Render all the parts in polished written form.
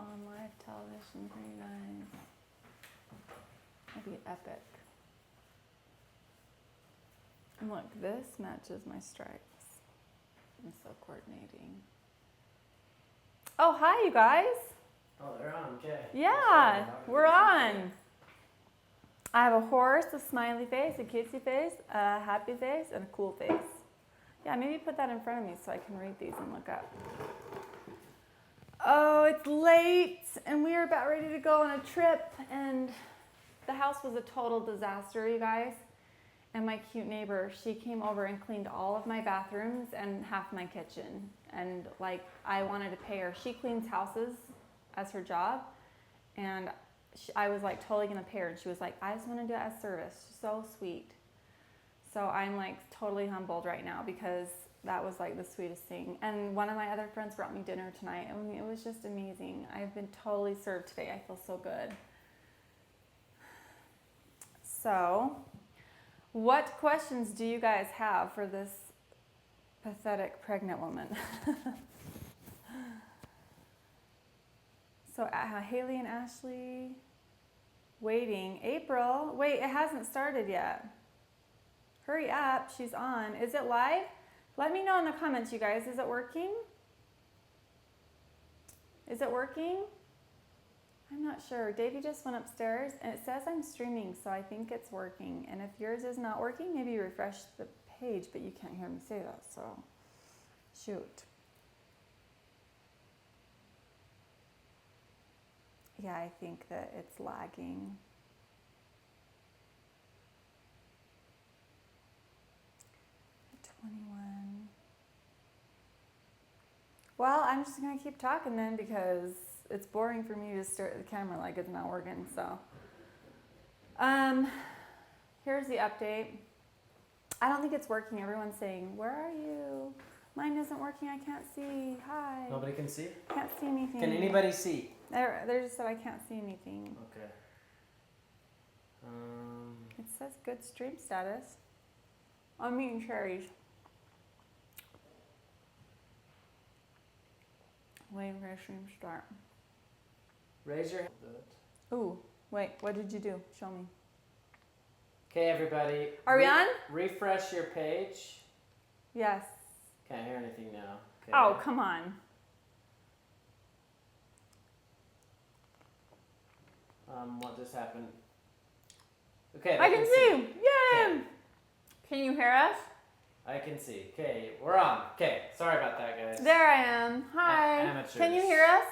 on live television for you guys. That'd be epic. And look, this matches my stripes. I'm so coordinating. Oh, hi, you guys. Oh, they're on, okay. Yeah, we're on. I have a horse, a smiley face, a kissy face, a happy face, and a cool face. Yeah, maybe put that in front of me so I can read these and look up. Oh, it's late, and we are about ready to go on a trip, and the house was a total disaster, you guys. And my cute neighbor, she came over and cleaned all of my bathrooms and half my kitchen. And like, I wanted to pay her. She cleans houses as her job, and I was like totally gonna pay her, and she was like, I just want to do it as service. So sweet. So I'm like totally humbled right now because that was like the sweetest thing. And one of my other friends brought me dinner tonight. I mean, it was just amazing. I've been totally served today. I feel so good. So, what questions do you guys have for this pathetic pregnant woman? So Haley and Ashley, waiting. April, wait, it hasn't started yet. Hurry up, she's on. Is it live? Let me know in the comments, you guys. Is it working? Is it working? I'm not sure. Davey just went upstairs, and it says I'm streaming, so I think it's working. And if yours is not working, maybe refresh the page, but you can't hear me say that, so shoot. Yeah, I think that it's lagging. At 21. Well, I'm just gonna keep talking then because it's boring for me to stare at the camera like it's not working, so. Here's the update. I don't think it's working. Everyone's saying, where are you? Mine isn't working, I can't see. Hi. Nobody can see? Can't see anything. Can anybody see? They just said I can't see anything. Okay. It says good stream status. I'm eating cherries. Waiting for a stream to start. Raise your hand. Ooh, wait, what did you do? Show me. Okay, everybody. Are we on? Refresh your page. Yes. Can't hear anything now. Okay. Oh, come on. What just happened? Okay. I can see you. Yay! Okay. Can you hear us? I can see. Okay, we're on. Okay, sorry about that, guys. There I am. Hi. Amateurs. Can you hear us?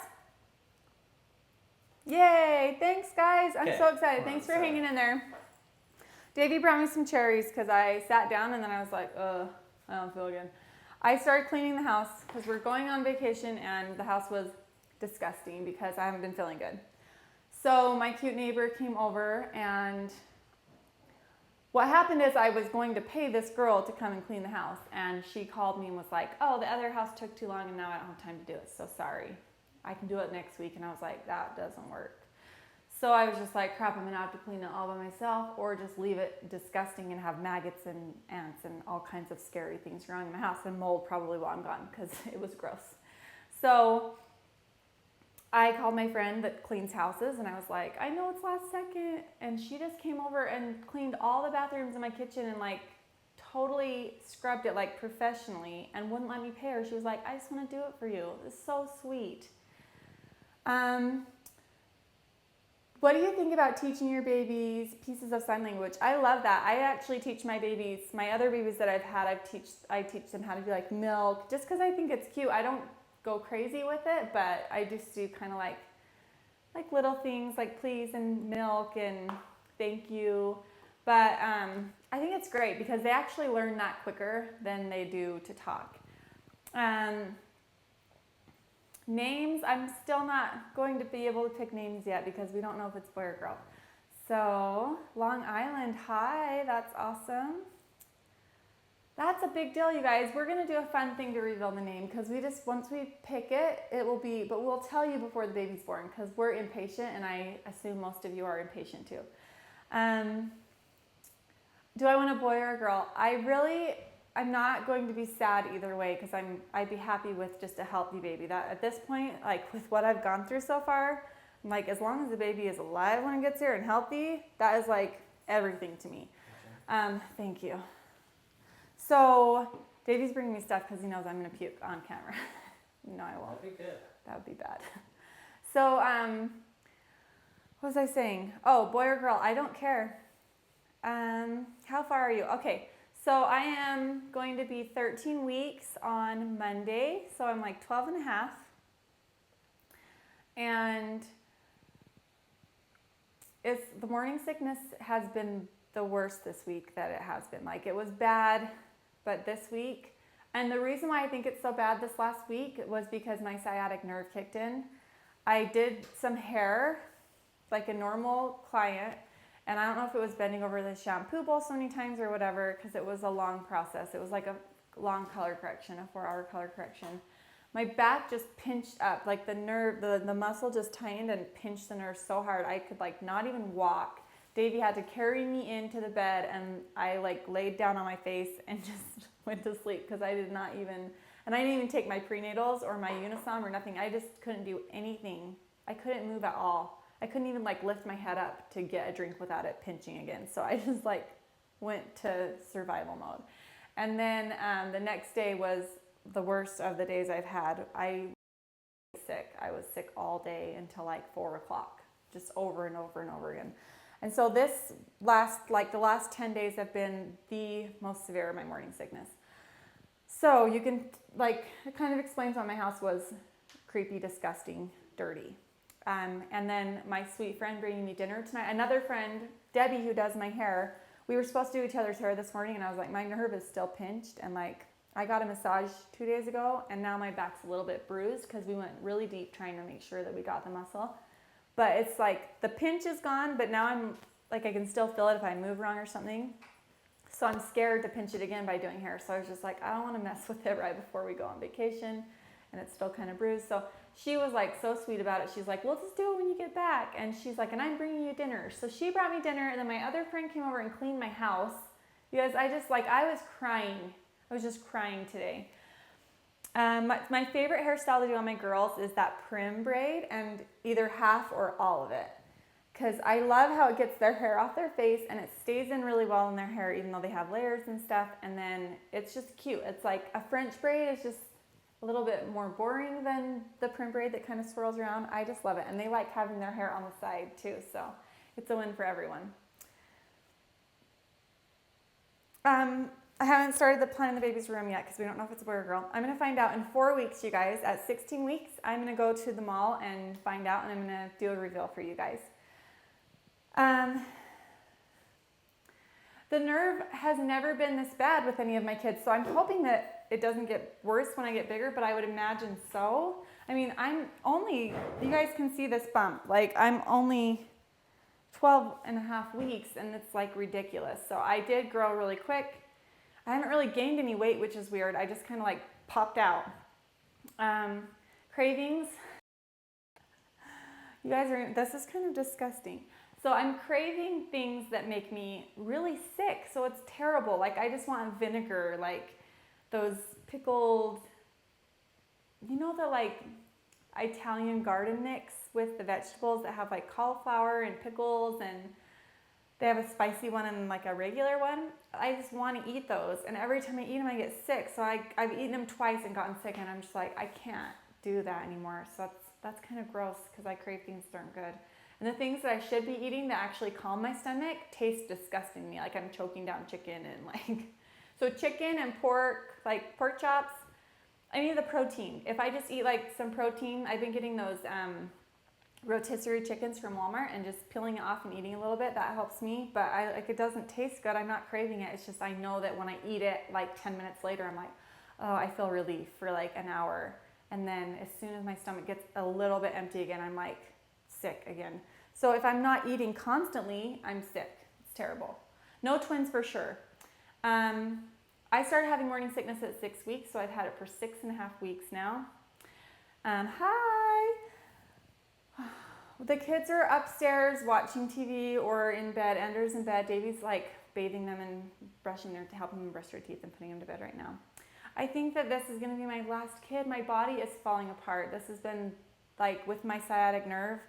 Yay! Thanks, guys. I'm so excited. Thanks for hanging in there. Davey brought me some cherries because I sat down and then I was like, I don't feel good. I started cleaning the house because we're going on vacation and the house was disgusting because I haven't been feeling good. So my cute neighbor came over, and what happened is I was going to pay this girl to come and clean the house, and she called me and was like, oh, the other house took too long and now I don't have time to do it, so sorry. I can do it next week. And I was like, that doesn't work. So I was just like, crap, I'm gonna have to clean it all by myself or just leave it disgusting and have maggots and ants and all kinds of scary things growing in my house, and mold probably while I'm gone because it was gross. So I called my friend that cleans houses and I was like, I know it's last second. And she just came over and cleaned all the bathrooms in my kitchen and like totally scrubbed it like professionally and wouldn't let me pay her. She was like, I just want to do it for you. It's so sweet. What do you think about teaching your babies pieces of sign language? I love that. I actually teach my babies, my other babies that I've had, I teach them how to do like milk just because I think it's cute. I don't go crazy with it, but I just do kind of like little things like please and milk and thank you. But I think it's great because they actually learn that quicker than they do to talk. Names, I'm still not going to be able to pick names yet because we don't know if it's boy or girl. So Long Island, hi, that's awesome. That's a big deal, you guys. We're gonna do a fun thing to reveal the name because once we pick it, it will be, but we'll tell you before the baby's born because we're impatient and I assume most of you are impatient too. Do I want a boy or a girl? I'm not going to be sad either way because I'd be happy with just a healthy baby. That at this point, like with what I've gone through so far, I'm like, as long as the baby is alive when it gets here and healthy, that is like everything to me. Thank you. So Davey's bringing me stuff because he knows I'm going to puke on camera. No, I won't. That'd be good. That would be bad. So, what was I saying? Oh, boy or girl, I don't care. How far are you? Okay, so I am going to be 13 weeks on Monday, so I'm like 12 and a half. And the morning sickness has been the worst this week that it has been. Like, it was bad, but this week, and the reason why I think it's so bad this last week was because my sciatic nerve kicked in. I did some hair, like a normal client, and I don't know if it was bending over the shampoo bowl so many times or whatever, because it was a long process. It was like a long color correction, a 4-hour color correction. My back just pinched up, like the nerve, the muscle just tightened and pinched the nerve so hard I could like not even walk. Davey had to carry me into the bed, and I like laid down on my face and just went to sleep because I did not even, and I didn't even take my prenatals or my Unisom or nothing. I just couldn't do anything. I couldn't move at all. I couldn't even like lift my head up to get a drink without it pinching again. So I just like went to survival mode. And then the next day was the worst of the days I've had. I was sick. I was sick all day until like 4 o'clock, just over and over and over again. And so the last 10 days have been the most severe of my morning sickness. So you can, like, it kind of explains why my house was creepy, disgusting, dirty. And then my sweet friend bringing me dinner tonight, another friend, Debbie, who does my hair, we were supposed to do each other's hair this morning, and I was like, my nerve is still pinched, and like, I got a massage 2 days ago, and now my back's a little bit bruised because we went really deep trying to make sure that we got the muscle. But it's like the pinch is gone, but now I'm like, I can still feel it if I move wrong or something. So I'm scared to pinch it again by doing hair. So I was just like, I don't want to mess with it right before we go on vacation. And it's still kind of bruised. So she was like so sweet about it. She's like, we'll just do it when you get back. And she's like, and I'm bringing you dinner. So she brought me dinner. And then my other friend came over and cleaned my house. Because I was crying. I was just crying today. My favorite hairstyle to do on my girls is that prim braid, and either half or all of it. Because I love how it gets their hair off their face and it stays in really well in their hair, even though they have layers and stuff. And then it's just cute. It's like a French braid is just a little bit more boring than the prim braid that kind of swirls around. I just love it. And they like having their hair on the side too. So it's a win for everyone. I haven't started the planning the baby's room yet because we don't know if it's a boy or girl. I'm going to find out in 4 weeks, you guys. At 16 weeks, I'm going to go to the mall and find out, and I'm going to do a reveal for you guys. The nerve has never been this bad with any of my kids, so I'm hoping that it doesn't get worse when I get bigger, but I would imagine so. I mean, you guys can see this bump. Like, I'm only 12 and a half weeks, and it's like ridiculous. So I did grow really quick. I haven't really gained any weight, which is weird. I just kind of like popped out. Cravings. You guys this is kind of disgusting. So I'm craving things that make me really sick. So it's terrible. Like, I just want vinegar, like those pickled, you know, the like Italian garden mix with the vegetables that have like cauliflower and pickles, and they have a spicy one and like a regular one. I just want to eat those. And every time I eat them, I get sick. So I've eaten them twice and gotten sick, and I'm just like, I can't do that anymore. So that's kind of gross because I crave things that aren't good. And the things that I should be eating that actually calm my stomach taste disgusting to me. Like I'm choking down chicken and like, so chicken and pork, like pork chops, I need the protein. If I just eat like some protein, I've been getting those rotisserie chickens from Walmart and just peeling it off and eating a little bit. That helps me, but it doesn't taste good. I'm not craving it. It's just, I know that when I eat it, like 10 minutes later, I'm like, oh, I feel relief for like an hour. And then as soon as my stomach gets a little bit empty again, I'm like sick again. So if I'm not eating constantly, I'm sick. It's terrible. No twins for sure. I started having morning sickness at 6 weeks, so I've had it for 6.5 weeks now. Hi. The kids are upstairs watching TV or in bed. Ender's in bed. Davey's like bathing them and helping them brush their teeth and putting them to bed right now. I think that this is going to be my last kid. My body is falling apart. This has been like with my sciatic nerve.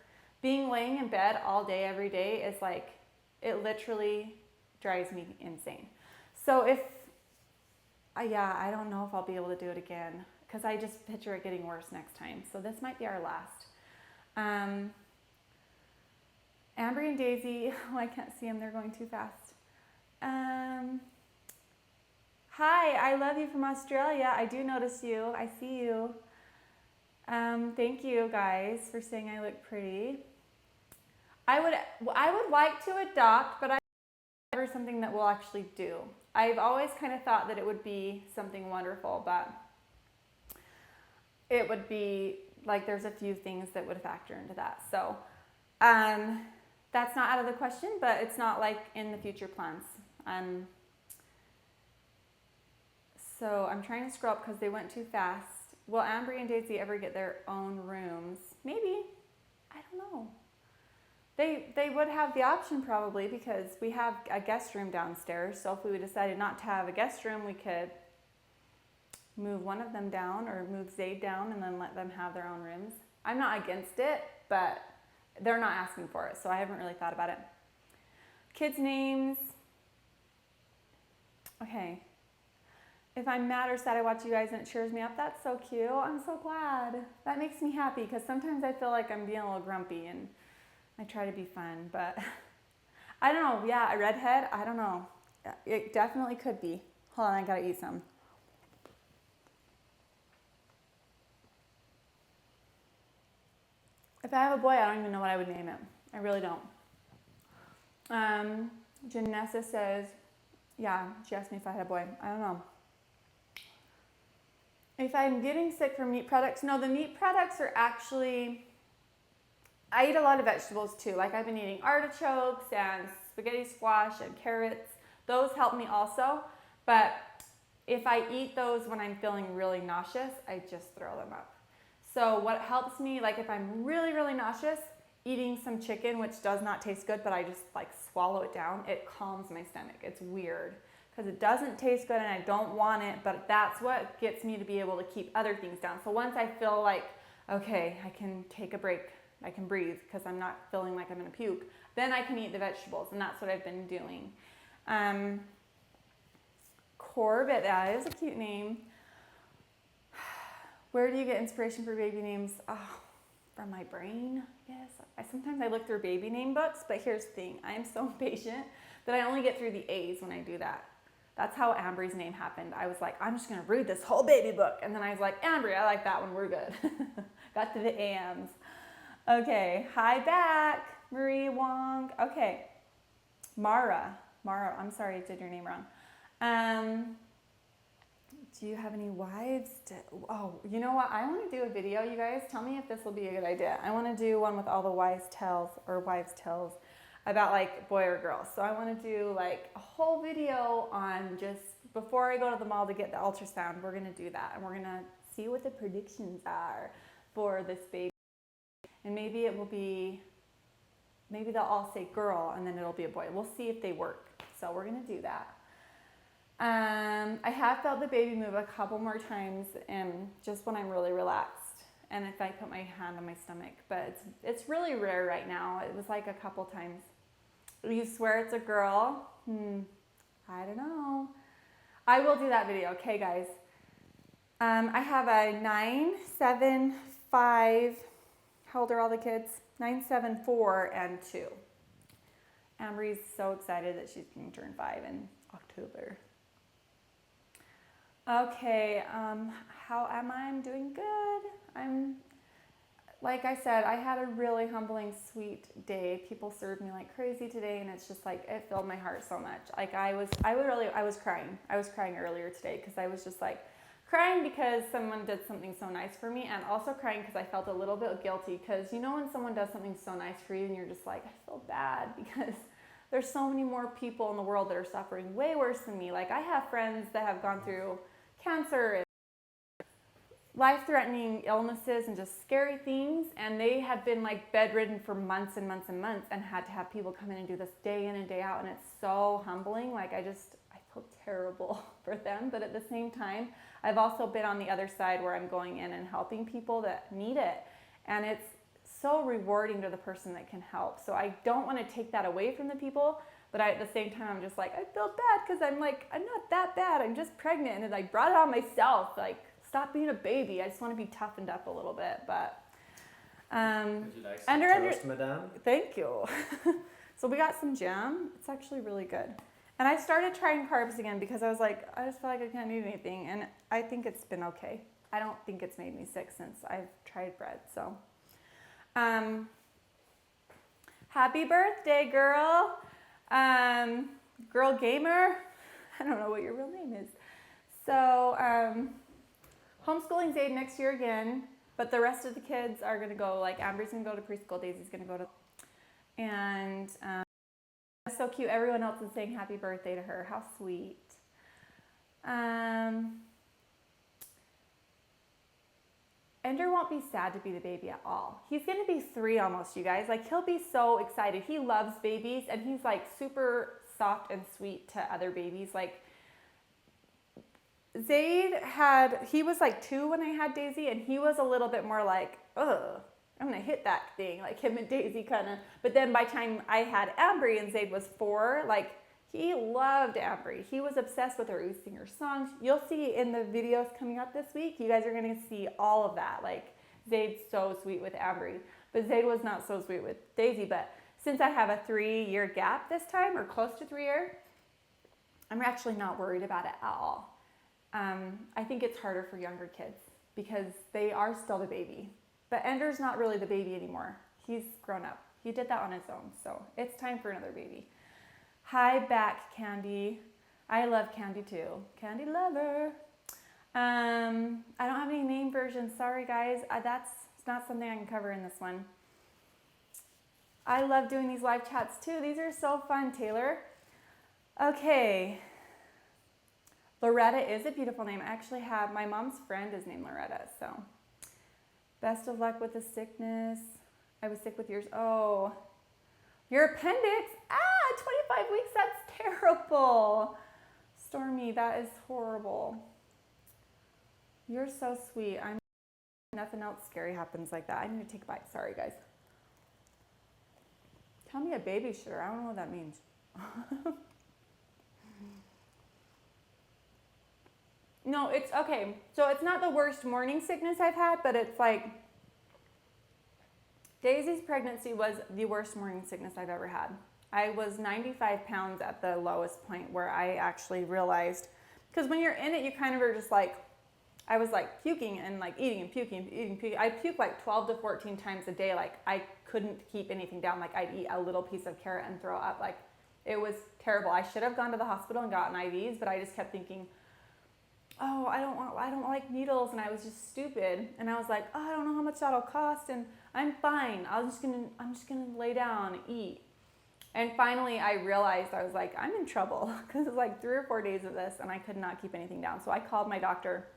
Being laying in bed all day, every day is like, it literally drives me insane. So I don't know if I'll be able to do it again because I just picture it getting worse next time. So this might be our last. Amber and Daisy, oh, I can't see them. They're going too fast. Hi, I love you from Australia. I do notice you. I see you. Thank you guys for saying I look pretty. I would like to adopt, but I never something that we'll actually do. I've always kind of thought that it would be something wonderful, but it would be like there's a few things that would factor into that. So that's not out of the question, but it's not like in the future plans. So I'm trying to scroll up because they went too fast. Will Amber and Daisy ever get their own rooms? Maybe. I don't know. They would have the option probably because we have a guest room downstairs. So if we decided not to have a guest room, we could move one of them down or move Zayd down and then let them have their own rooms. I'm not against it, but they're not asking for it, so I haven't really thought about it. Kids' names. Okay. If I'm mad or sad, I watch you guys and it cheers me up. That's so cute. I'm so glad. That makes me happy because sometimes I feel like I'm being a little grumpy and I try to be fun, but I don't know. Yeah, a redhead, I don't know. It definitely could be. Hold on, I gotta eat some. If I have a boy, I don't even know what I would name it. I really don't. Janessa says, yeah, she asked me if I had a boy. I don't know. If I'm getting sick from meat products, no, the meat products are actually, I eat a lot of vegetables too. Like I've been eating artichokes and spaghetti squash and carrots. Those help me also. But if I eat those when I'm feeling really nauseous, I just throw them up. So what helps me, like if I'm really, really nauseous, eating some chicken, which does not taste good, but I just like swallow it down, it calms my stomach. It's weird because it doesn't taste good and I don't want it, but that's what gets me to be able to keep other things down. So once I feel like, okay, I can take a break, I can breathe because I'm not feeling like I'm gonna puke, then I can eat the vegetables, and that's what I've been doing. Corbett, that is a cute name. Where do you get inspiration for baby names? Oh, from my brain, yes. Sometimes I look through baby name books, but here's the thing. I am so impatient that I only get through the A's when I do that. That's how Ambry's name happened. I was like, I'm just gonna read this whole baby book. And then I was like, Ambry, I like that one, we're good. Got to the AMs. Okay, hi back, Marie Wong. Okay, Mara, I'm sorry I did your name wrong. Do you have any wives? Oh, you know what? I want to do a video, you guys. Tell me if this will be a good idea. I want to do one with all the wives' tales about like boy or girl. So I want to do like a whole video on just before I go to the mall to get the ultrasound. We're going to do that. And we're going to see what the predictions are for this baby. And maybe it will be, maybe they'll all say girl and then it'll be a boy. We'll see if they work. So we're going to do that. I have felt the baby move a couple more times just when I'm really relaxed and if I put my hand on my stomach, but it's really rare right now. It was like a couple times. You swear it's a girl? I don't know. I will do that video, okay guys? I have a 9, 7, 5, how old are all the kids? 9, 7, 4, and 2. Ambry's so excited that she's going to turn 5 in October. Okay, how am I? I'm doing good. Like I said, I had a really humbling, sweet day. People served me like crazy today, and it's just like, it filled my heart so much. Like I was crying. I was crying earlier today because I was just like crying because someone did something so nice for me, and also crying because I felt a little bit guilty because you know when someone does something so nice for you and you're just like, I feel bad because there's so many more people in the world that are suffering way worse than me. Like I have friends that have gone through cancer life-threatening illnesses and just scary things, and they have been like bedridden for months and months and months and had to have people come in and do this day in and day out, and it's so humbling. Like I feel terrible for them, but at the same time, I've also been on the other side where I'm going in and helping people that need it, and it's so rewarding to the person that can help. So I don't want to take that away from the people, but at the same time, I'm just like, I feel bad because I'm like, I'm not that bad. I'm just pregnant, and I brought it on myself. Like, stop being a baby. I just want to be toughened up a little bit, but would you like some toast, madame? Thank you. So we got some jam. It's actually really good. And I started trying carbs again because I was like, I just feel like I can't eat anything, and I think it's been okay. I don't think it's made me sick since I've tried bread. So happy birthday, girl. Girl gamer. I don't know what your real name is. So homeschooling Zayd next year again, but the rest of the kids are going to go, like Amber's going to go to preschool, Daisy's going to go to, and it's so cute. Everyone else is saying happy birthday to her. How sweet. Ender won't be sad to be the baby at all. He's going to be 3 almost, you guys. Like, he'll be so excited. He loves babies, and he's like super soft and sweet to other babies. Like, Zayd he was like 2 when I had Daisy, and he was a little bit more like, ugh, I'm gonna hit that thing, like him and Daisy kind of. But then by the time I had Ambry and Zayd was 4, like he loved Ambry. He was obsessed with her. He would sing her songs. You'll see in the videos coming up this week, you guys are gonna see all of that. Like Zayd's so sweet with Ambry, but Zayd was not so sweet with Daisy. But since I have a 3-year gap this time, or close to 3 year, I'm actually not worried about it at all. I think it's harder for younger kids because they are still the baby. But Ender's not really the baby anymore. He's grown up. He did that on his own. So it's time for another baby. Hi back, Candy. I love Candy too. Candy lover. I don't have any name versions. Sorry guys. That's not something I can cover in this one. I love doing these live chats too. These are so fun, Taylor. Okay. Loretta is a beautiful name. I actually have, my mom's friend is named Loretta, so. Best of luck with the sickness. I was sick with yours. Oh, your appendix. 25 weeks, that's terrible. Stormy, that is horrible. You're so sweet. Nothing else scary happens like that. I need to take a bite. Sorry, guys. Tell me a babysitter. I don't know what that means. No, it's okay. So it's not the worst morning sickness I've had, but it's like Daisy's pregnancy was the worst morning sickness I've ever had. I was 95 pounds at the lowest point where I actually realized, because when you're in it, you kind of are just like, I was like puking and like eating and puking and eating and puking. I puke like 12 to 14 times a day. Like I couldn't keep anything down. Like I'd eat a little piece of carrot and throw up. Like it was terrible. I should have gone to the hospital and gotten IVs, but I just kept thinking, oh, I don't like needles, and I was just stupid. And I was like, oh, I don't know how much that'll cost, and I'm fine. I'm just gonna lay down and eat. And finally, I realized I was like, I'm in trouble because it was like 3 or 4 days of this, and I could not keep anything down. So I called my doctor,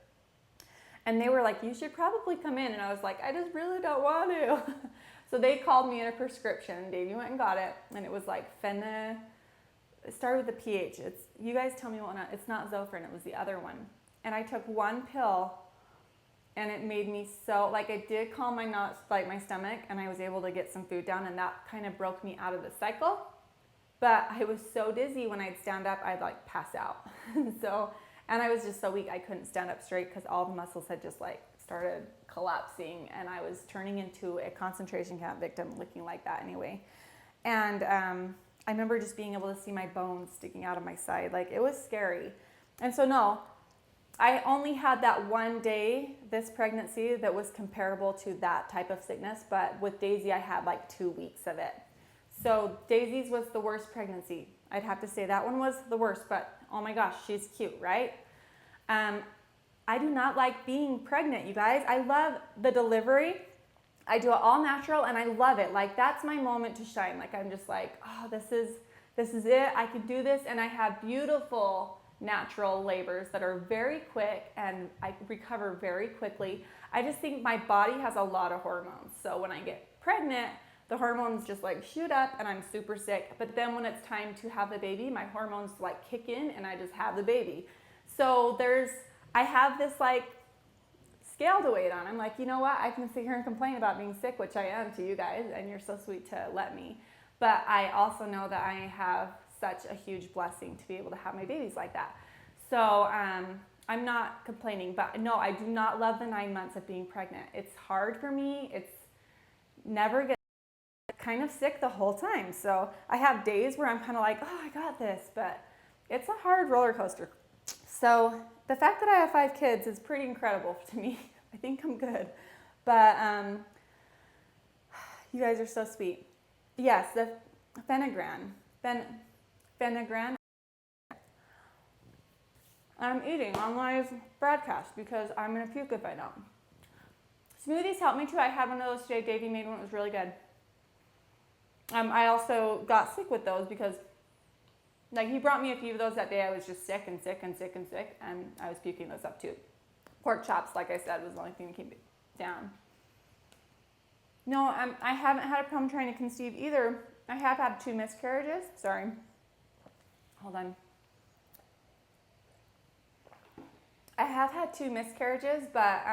and they were like, you should probably come in. And I was like, I just really don't want to. So they called me in a prescription. Davey went and got it, and it was like it started with a PH. You guys tell me what not. It's not Zofran. It was the other one. And I took 1 pill, and it made me so, like it did calm my stomach, and I was able to get some food down, and that kind of broke me out of the cycle. But I was so dizzy when I'd stand up, I'd like pass out. And I was just so weak, I couldn't stand up straight because all the muscles had just like started collapsing, and I was turning into a concentration camp victim looking like that anyway. And I remember just being able to see my bones sticking out of my side. Like it was scary. And so no, I only had that 1 day this pregnancy that was comparable to that type of sickness, but with Daisy I had like 2 weeks of it. So Daisy's was the worst pregnancy. I'd have to say that one was the worst, but oh my gosh, she's cute, right? I do not like being pregnant, you guys. I love the delivery. I do it all natural, and I love it. Like that's my moment to shine. Like I'm just like, oh, this is it. I can do this, and I have beautiful natural labors that are very quick and I recover very quickly. I just think my body has a lot of hormones. So when I get pregnant, the hormones just like shoot up and I'm super sick. But then when it's time to have the baby, my hormones like kick in and I just have the baby. So I have this like scale to weight on. I'm like, you know what? I can sit here and complain about being sick, which I am to you guys, and you're so sweet to let me. But I also know that I have such a huge blessing to be able to have my babies like that. So I'm not complaining, but no, I do not love the 9 months of being pregnant. It's hard for me. It's never get kind of sick the whole time. So I have days where I'm kind of like, oh, I got this, but it's a hard roller coaster. So the fact that I have 5 kids is pretty incredible to me. I think I'm good. But you guys are so sweet. Yes, the fenugreek. I'm eating on live broadcast because I'm going to puke if I don't. Smoothies help me too. I had one of those today. Davey made one. It was really good. I also got sick with those because like he brought me a few of those that day. I was just sick and sick and sick and sick, and I was puking those up too. Pork chops, like I said, was the only thing to keep it down. No, I haven't had a problem trying to conceive either. I have had 2 miscarriages. Sorry. Hold on. I have had 2 miscarriages, but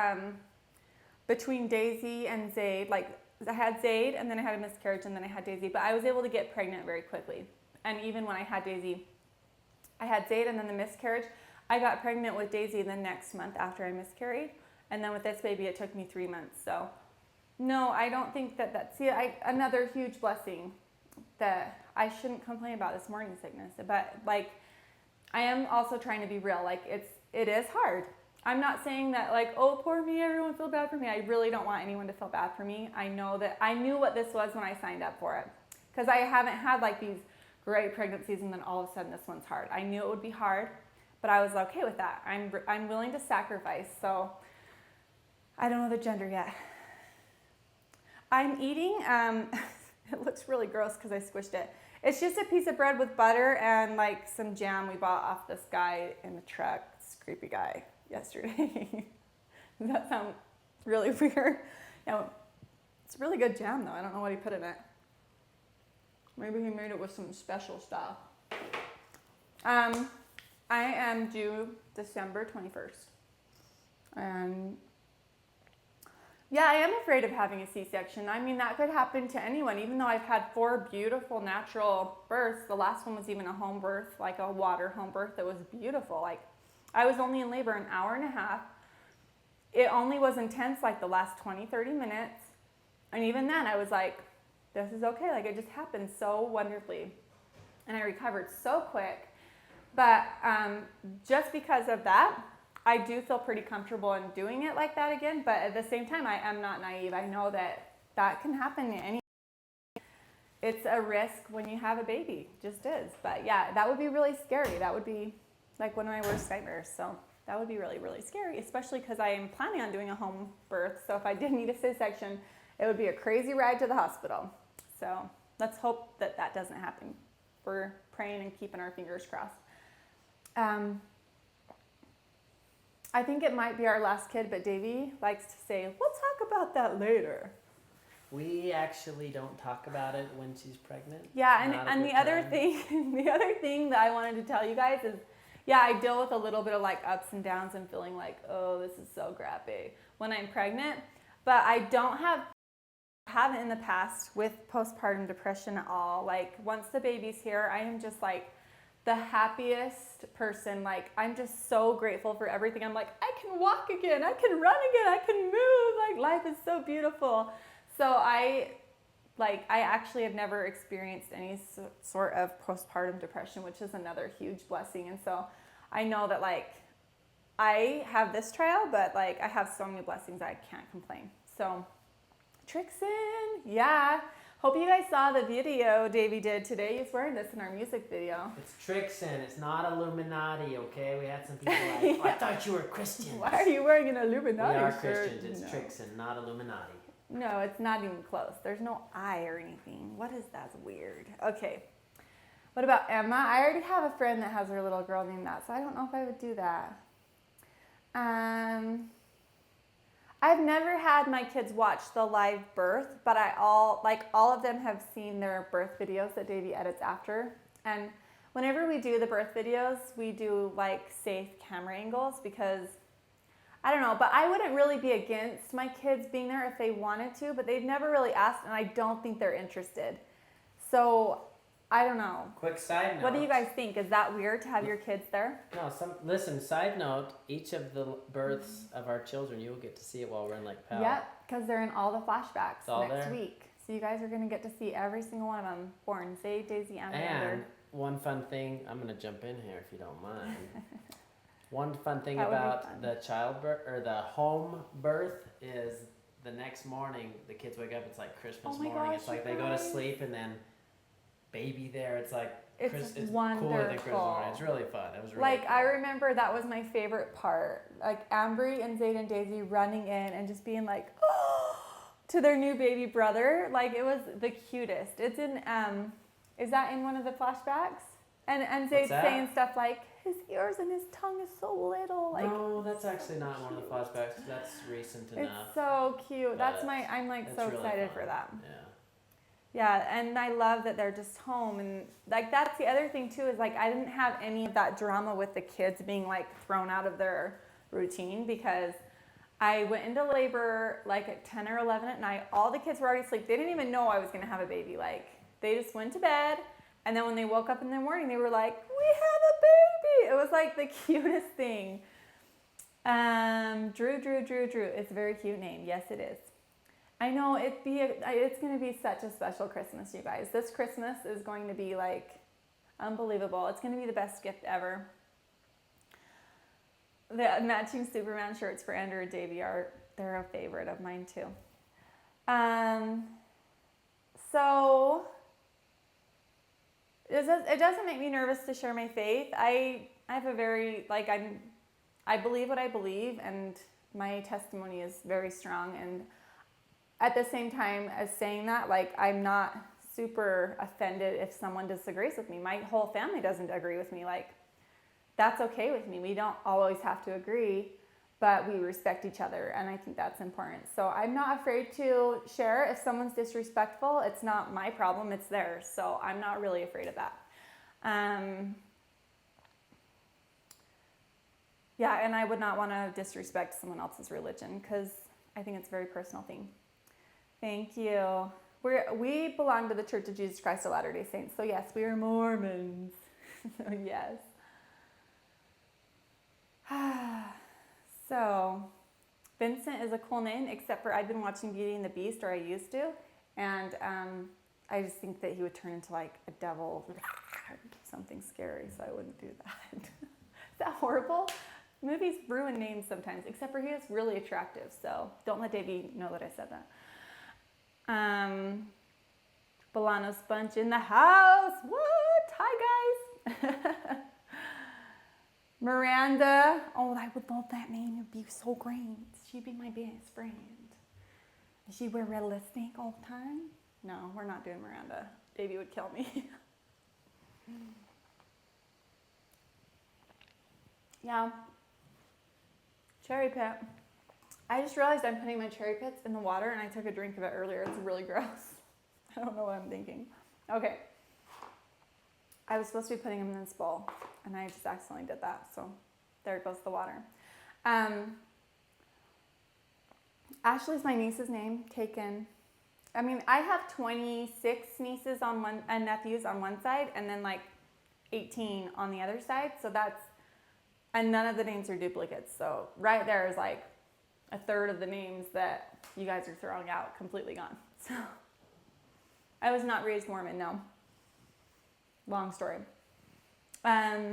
between Daisy and Zayd, like I had Zayd and then I had a miscarriage and then I had Daisy, but I was able to get pregnant very quickly. And even when I had Daisy, I had Zayd and then the miscarriage. I got pregnant with Daisy the next month after I miscarried. And then with this baby, it took me 3 months. So no, I don't think that's another huge blessing that I shouldn't complain about this morning sickness. But like, I am also trying to be real. Like it is hard. I'm not saying that like, oh, poor me, everyone feel bad for me. I really don't want anyone to feel bad for me. I know that I knew what this was when I signed up for it. Because I haven't had like these great pregnancies and then all of a sudden this one's hard. I knew it would be hard, but I was okay with that. I'm willing to sacrifice. So I don't know the gender yet. I'm eating, it looks really gross because I squished it. It's just a piece of bread with butter and like some jam we bought off this guy in the truck, this creepy guy, yesterday. Does that sound really weird? No, it's really good jam though. I don't know what he put in it. Maybe he made it with some special stuff. I am due December 21st. And yeah, I am afraid of having a C-section. I mean, that could happen to anyone, even though I've had 4 beautiful natural births. The last one was even a home birth, like a water home birth that was beautiful. Like, I was only in labor an hour and a half. It only was intense like the last 20, 30 minutes. And even then, I was like, this is okay. Like, it just happened so wonderfully. And I recovered so quick. But just because of that, I do feel pretty comfortable in doing it like that again, but at the same time, I am not naive. I know that can happen to any. It's a risk when you have a baby, just is. But yeah, that would be really scary. That would be like one of my worst nightmares. So that would be really, really scary, especially because I am planning on doing a home birth. So if I did need a C-section, it would be a crazy ride to the hospital. So let's hope that that doesn't happen. We're praying and keeping our fingers crossed. I think it might be our last kid, but Davey likes to say, we'll talk about that later. We actually don't talk about it when she's pregnant. Yeah, and the other thing that I wanted to tell you guys is, yeah, I deal with a little bit of like ups and downs and feeling like, oh, this is so crappy when I'm pregnant, but I haven't in the past with postpartum depression at all. Like once the baby's here, I am just like the happiest person. Like I'm just so grateful for everything. I'm like, I can walk again, I can run again, I can move. Like life is so beautiful. So I actually have never experienced any sort of postpartum depression, which is another huge blessing. And so I know that like I have this trial, but like I have so many blessings I can't complain. So Trixon, yeah. Hope you guys saw the video Davey did today. He's wearing this in our music video. It's Trixon. It's not Illuminati, okay? We had some people like, oh, I thought you were Christian. Why are you wearing an Illuminati shirt? We are Christians. It's Trixon, not Illuminati. No, it's not even close. There's no I or anything. What is that? That's weird. Okay. What about Emma? I already have a friend that has her little girl named that, so I don't know if I would do that. I've never had my kids watch the live birth, but all of them have seen their birth videos that Davey edits after. And whenever we do the birth videos, we do like safe camera angles because I don't know, but I wouldn't really be against my kids being there if they wanted to, but they've never really asked, and I don't think they're interested. So I don't know. Quick side note. What do you guys think? Is that weird to have your kids there? No, listen, side note, each of the births of our children, you'll get to see it while we're in Lake Powell. Yep, because they're in all the flashbacks next there. week. So you guys are going to get to see every single one of them born. Say Daisy and And one fun thing, I'm going to jump in here if you don't mind. One fun thing about the childbirth or the home birth is the next morning the kids wake up. It's like Christmas morning. Gosh, it's like they go to sleep and then baby there. It's like it's wonderful. Cooler than Christmas morning. It's really fun. It was really fun. I remember that was my favorite part. Like Ambry and Zayd and Daisy running in and just being like, oh, to their new baby brother. Like it was the cutest. It's in is that in one of the flashbacks? And Zayd's saying stuff like, his ears and his tongue is so little. Like, no, that's actually not one of the flashbacks. That's recent enough. It's so cute. I'm like so really excited fun. for that. Yeah. Yeah, and I love that they're just home. And like that's the other thing too is like I didn't have any of that drama with the kids being like thrown out of their routine because I went into labor like at 10 or 11 at night. All the kids were already asleep. They didn't even know I was going to have a baby. Like they just went to bed. And then when they woke up in the morning, they were like, we have a baby. It was like the cutest thing. Drew. It's a very cute name. Yes, it is. I know it's going to be such a special Christmas, you guys. This Christmas is going to be like unbelievable. It's going to be the best gift ever. The matching Superman shirts for Andrew and Davey they're a favorite of mine too. So it doesn't make me nervous to share my faith. I have a very I believe what I believe, and my testimony is very strong. And at the same time as saying that, like I'm not super offended if someone disagrees with me. My whole family doesn't agree with me. Like that's okay with me. We don't always have to agree, but we respect each other, and I think that's important. So I'm not afraid to share. If someone's disrespectful, it's not my problem, it's theirs. So I'm not really afraid of that. Yeah, and I would not want to disrespect someone else's religion because I think it's a very personal thing. Thank you. We belong to the Church of Jesus Christ of Latter-day Saints. So yes, we are Mormons. So yes. So, Vincent is a cool name, except for I've been watching Beauty and the Beast, or I used to, and I just think that he would turn into like a devil, something scary, so I wouldn't do that. Is that horrible? Movies ruin names sometimes, except for he is really attractive, so don't let Davey know that I said that. Bolano Sponge in the house. What? Hi, guys. Miranda. Oh, I would love that name. It'd be so great. She'd be my best friend. Does she wear red lipstick all the time? No, we're not doing Miranda. Davey would kill me. Yeah. Cherry pit. I just realized I'm putting my cherry pits in the water, and I took a drink of it earlier. It's really gross. I don't know what I'm thinking. Okay. I was supposed to be putting them in this bowl, and I just accidentally did that. So there goes the water. Ashley's my niece's name, taken. I mean, I have 26 nieces on one and nephews on one side, and then like 18 on the other side. So and none of the names are duplicates. So right there is like a third of the names that you guys are throwing out completely gone. So I was not raised Mormon, no. Long story. Yeah,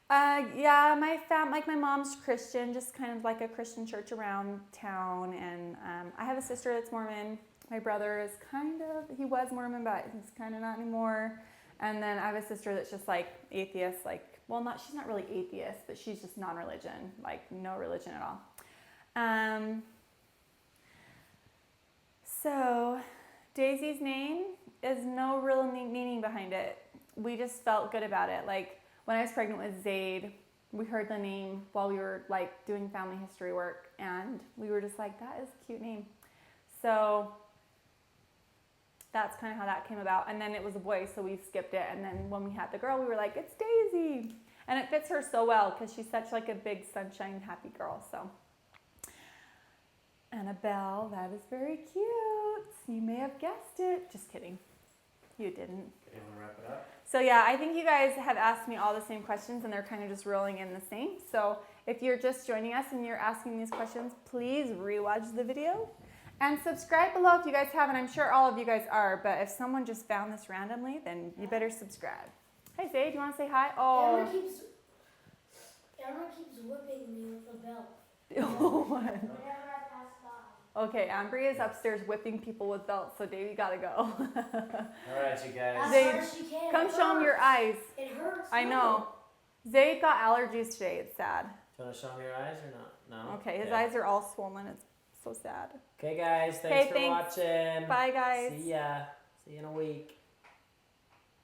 my mom's Christian, just kind of like a Christian church around town. And I have a sister that's Mormon. My brother is he was Mormon, but he's kind of not anymore. And then I have a sister that's just like atheist, she's not really atheist, but she's just non-religion, like no religion at all. So Daisy's name is no real meaning behind it. We just felt good about it. Like when I was pregnant with Zayd, we heard the name while we were like doing family history work, and we were just like, that is a cute name. So that's kind of how that came about. And then it was a boy, so we skipped it. And then when we had the girl, we were like, it's Daisy. And it fits her so well because she's such like a big sunshine happy girl. So Annabelle, that is very cute. You may have guessed it. Just kidding. You didn't. You want to wrap it up? So yeah, I think you guys have asked me all the same questions and they're kind of just rolling in the same. So if you're just joining us and you're asking these questions, please rewatch the video and subscribe below if you guys haven't. I'm sure all of you guys are, but if someone just found this randomly, then you better subscribe. Hey Zay, do you want to say hi? Oh. Emma keeps whipping me with the belt. Whenever I pass by. Okay, Ambry is upstairs whipping people with belts, so Davey gotta go. All right, you guys. As Zayd, hard as she can. Come It show them your hurts. eyes. It hurts. I know. Zayd got allergies today. It's sad. Do you want to show them your eyes or not? No? Okay, his eyes are all swollen. It's so sad. Okay, guys. Okay, Thanks for thanks. watching. Bye, guys. See ya. See you in a week.